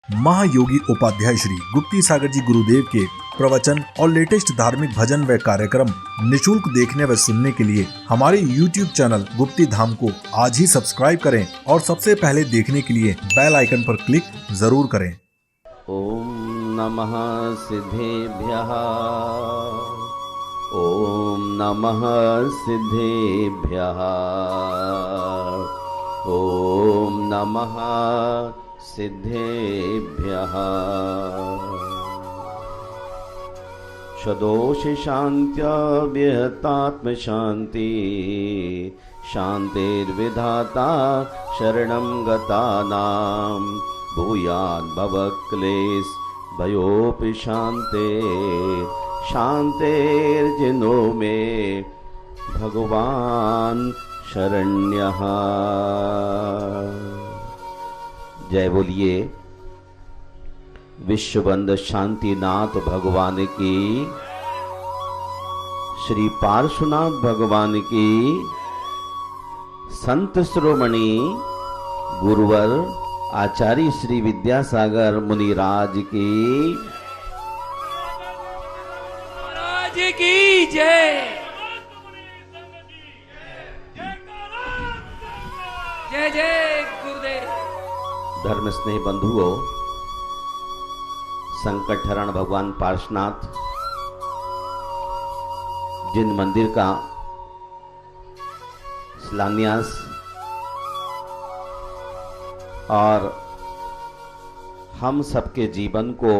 महायोगी उपाध्याय श्री गुप्ती सागर जी गुरुदेव के प्रवचन और लेटेस्ट धार्मिक भजन व कार्यक्रम निशुल्क देखने व सुनने के लिए हमारे YouTube चैनल गुप्ती धाम को आज ही सब्सक्राइब करें और सबसे पहले देखने के लिए बेल आइकन पर क्लिक जरूर करें। ओम नमः सिद्धेभ्यः। ओम नमः सिद्धेभ्यः। ओम नमः सिद्धेभ्यः। सदोष शान्त्या विहतात्म शान्ति शान्तिर्विधाता शरणं गतानां भूयात् भवक्लेश भयोपि शान्ते शान्तिर्जिनो मे भगवान शरण्यः। जय बोलिए विश्वबंद शांतिनाथ भगवान की, श्री पार्श्वनाथ भगवान की, संत शिरोमणि गुरुवर आचार्य श्री विद्यासागर मुनिराज की, महाराज की जय। जय जय गुरुदेव। धर्म स्नेह बंधुओं, संकट हरण भगवान पार्श्वनाथ जिन मंदिर का शिलान्यास और हम सबके जीवन को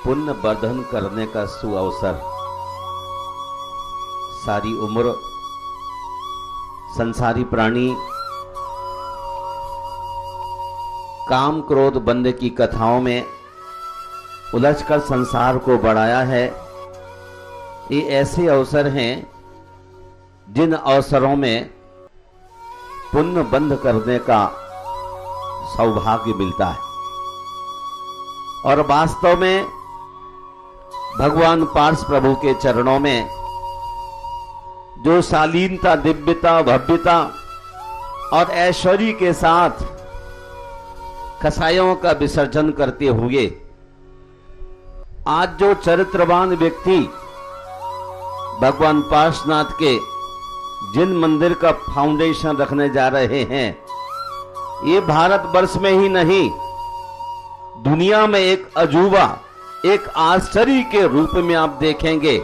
पुण्य वर्धन करने का सुअवसर, सारी उम्र संसारी प्राणी काम क्रोध बंद की कथाओं में उलझकर संसार को बढ़ाया है। ये ऐसे अवसर हैं जिन अवसरों में पुण्य बंद करने का सौभाग्य मिलता है और वास्तव में भगवान पार्श प्रभु के चरणों में जो शालीनता, दिव्यता, भव्यता और ऐश्वर्य के साथ कसायों का विसर्जन करते हुए आज जो चरित्रवान व्यक्ति भगवान पार्श्वनाथ के जिन मंदिर का फाउंडेशन रखने जा रहे हैं, ये भारतवर्ष में ही नहीं दुनिया में एक अजूबा, एक आश्चर्य के रूप में आप देखेंगे।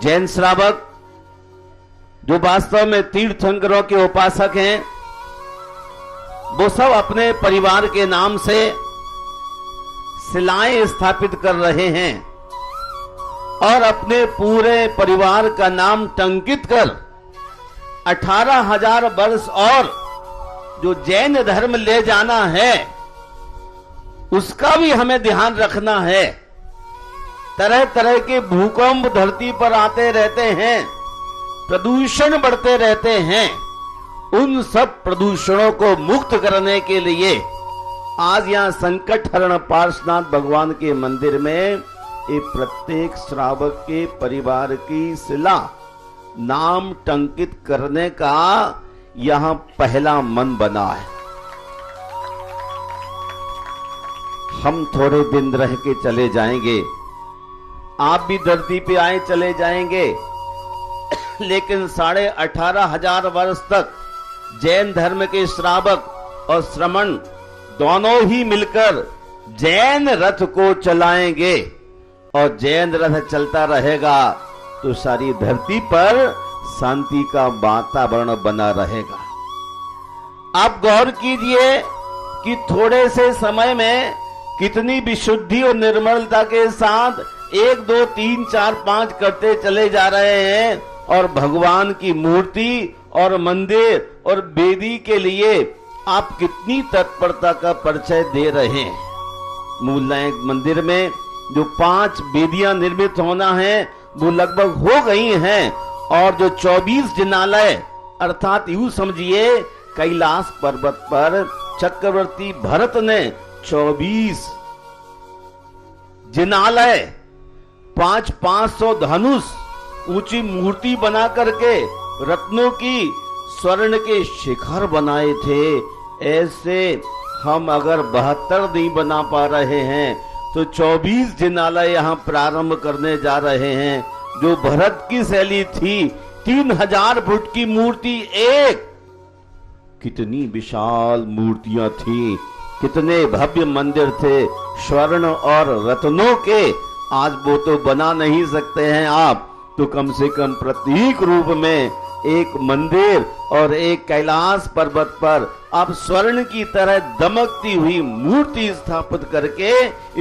जैन श्रावक जो वास्तव में तीर्थंकरों के उपासक हैं, वो सब अपने परिवार के नाम से शिलाएं स्थापित कर रहे हैं और अपने पूरे परिवार का नाम टंकित कर 18,000 वर्ष और जो जैन धर्म ले जाना है उसका भी हमें ध्यान रखना है। तरह तरह के भूकंप धरती पर आते रहते हैं, प्रदूषण बढ़ते रहते हैं। उन सब प्रदूषणों को मुक्त करने के लिए आज यहाँ संकट हरण पार्श्वनाथ भगवान के मंदिर में ये प्रत्येक श्रावक के परिवार की शिला नाम टंकित करने का यहाँ पहला मन बना है। हम थोड़े दिन रह के चले जाएंगे, आप भी धरती पे आए चले जाएंगे, लेकिन 18,500 वर्ष तक जैन धर्म के श्रावक और श्रमण दोनों ही मिलकर जैन रथ को चलाएंगे और जैन रथ चलता रहेगा तो सारी धरती पर शांति का वातावरण बना रहेगा। आप गौर कीजिए कि थोड़े से समय में कितनी विशुद्धि और निर्मलता के साथ 1 2 3 4 5 करते चले जा रहे हैं और भगवान की मूर्ति और मंदिर और वेदी के लिए आप कितनी तत्परता का परिचय दे रहे हैं। मूल नायक मंदिर में जो 5 वेदियां निर्मित होना है वो लगभग हो गई हैं और जो 24 जिनालय अर्थात यूं समझिए कैलाश पर्वत पर चक्रवर्ती भरत ने 24 जिनालय 500 धनुष ऊंची मूर्ति बना करके रत्नों की स्वर्ण के शिखर बनाए थे। ऐसे हम अगर 72 नहीं बना पा रहे हैं तो 24 जिनालय यहाँ प्रारंभ करने जा रहे हैं। जो भरत की शैली थी 3000 फुट की मूर्ति एक, कितनी विशाल मूर्तियां थी, कितने भव्य मंदिर थे स्वर्ण और रत्नों के। आज वो तो बना नहीं सकते हैं आप, तो कम से कम प्रतीक रूप में एक मंदिर और एक कैलाश पर्वत पर आप स्वर्ण की तरह दमकती हुई मूर्ति स्थापित करके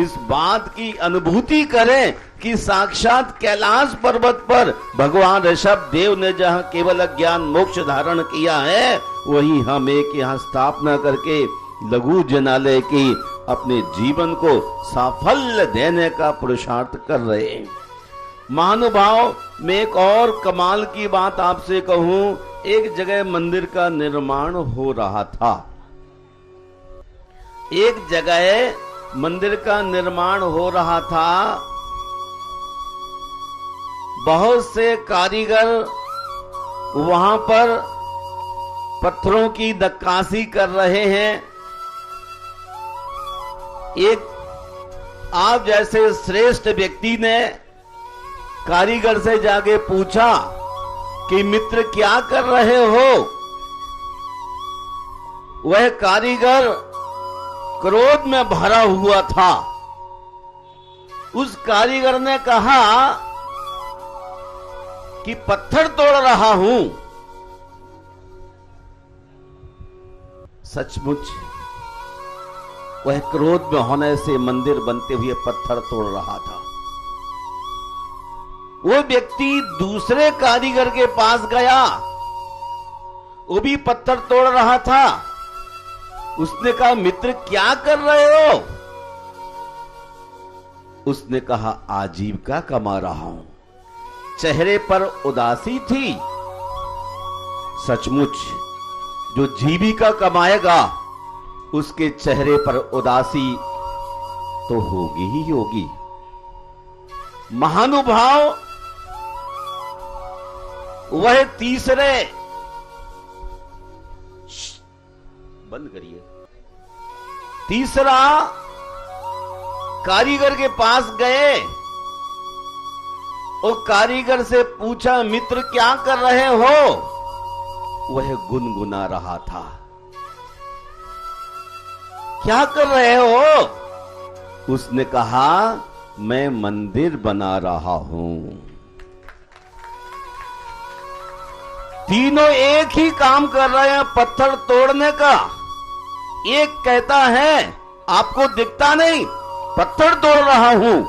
इस बात की अनुभूति करें कि साक्षात कैलाश पर्वत पर भगवान ऋषभ देव ने जहां केवल ज्ञान मोक्ष धारण किया है, वही हम एक यहाँ स्थापना करके लघु जनालय की अपने जीवन को साफल्य देने का पुरुषार्थ कर रहे हैं। महानुभाव, मैं एक और कमाल की बात आपसे कहूं, एक जगह मंदिर का निर्माण हो रहा था। एक जगह मंदिर का निर्माण हो रहा था। बहुत से कारीगर वहां पर पत्थरों की नक्काशी कर रहे हैं। एक आप जैसे श्रेष्ठ व्यक्ति ने कारीगर से जाके पूछा कि मित्र क्या कर रहे हो? वह कारीगर क्रोध में भरा हुआ था। उस कारीगर ने कहा कि पत्थर तोड़ रहा हूं। सचमुच वह क्रोध में होने से मंदिर बनते हुए पत्थर तोड़ रहा था। वो व्यक्ति दूसरे कारीगर के पास गया, वो भी पत्थर तोड़ रहा था। उसने कहा, मित्र क्या कर रहे हो? उसने कहा, आजीविका कमा रहा हूं। चेहरे पर उदासी थी। सचमुच जो जीविका कमाएगा उसके चेहरे पर उदासी तो होगी ही होगी। महानुभाव, वह तीसरे बंद करिए तीसरा कारीगर के पास गए और कारीगर से पूछा, मित्र क्या कर रहे हो? वह गुनगुना रहा था। क्या कर रहे हो? उसने कहा, मैं मंदिर बना रहा हूं। तीनों एक ही काम कर रहे हैं, पत्थर तोड़ने का। एक कहता है आपको दिखता नहीं, पत्थर तोड़ रहा हूं।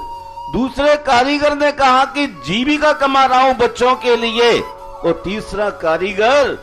दूसरे कारीगर ने कहा कि जीविका कमा रहा हूं बच्चों के लिए। और तीसरा कारीगर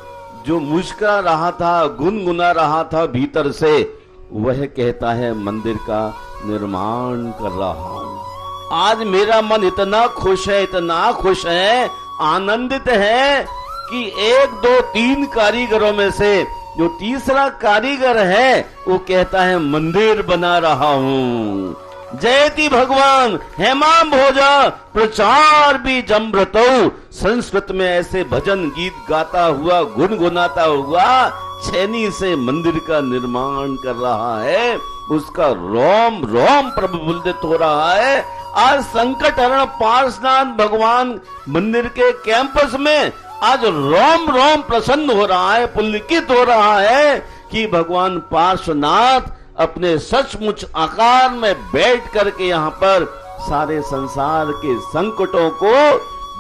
जो मुस्कुरा रहा था, गुनगुना रहा था भीतर से, वह कहता है मंदिर का निर्माण कर रहा हूं। आज मेरा मन इतना खुश है, इतना खुश है, आनंदित है कि 1, 2, 3 कारीगरों में से जो तीसरा कारीगर है वो कहता है मंदिर बना रहा हूं। जयति भगवान हेमाम भोजा प्रचार भी जमृतो। संस्कृत में ऐसे भजन गीत गाता हुआ, गुनगुनाता हुआ छेनी से मंदिर का निर्माण कर रहा है। उसका रोम रोम प्रफुल्लित हो रहा है। आज संकट हरण पार्श्वनाथ भगवान मंदिर के कैंपस में आज रोम रोम प्रसन्न हो रहा है, पुलकित हो रहा है कि भगवान पार्श्वनाथ अपने सचमुच आकार में बैठ करके यहाँ पर सारे संसार के संकटों को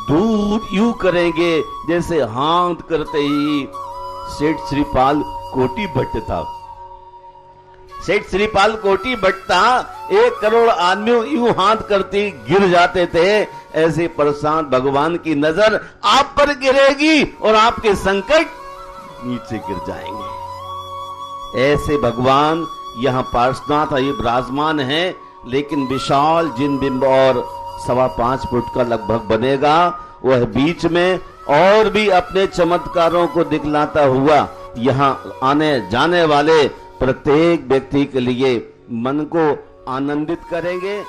दूर यूं करेंगे जैसे हाथ करते ही सेठ श्रीपाल कोटी भट्ट था। सेठ श्रीपाल कोटी भट्ट था, 1 करोड़ आदमी यूं हाथ करते गिर जाते थे। ऐसे प्रशांत भगवान की नजर आप पर गिरेगी और आपके संकट नीचे गिर जाएंगे। ऐसे भगवान यहाँ पार्श्वनाथ ये विराजमान है, लेकिन विशाल जिन बिंब और 5.25 फुट का लगभग बनेगा, वह बीच में और भी अपने चमत्कारों को दिखलाता हुआ यहाँ आने जाने वाले प्रत्येक व्यक्ति के लिए मन को आनंदित करेंगे।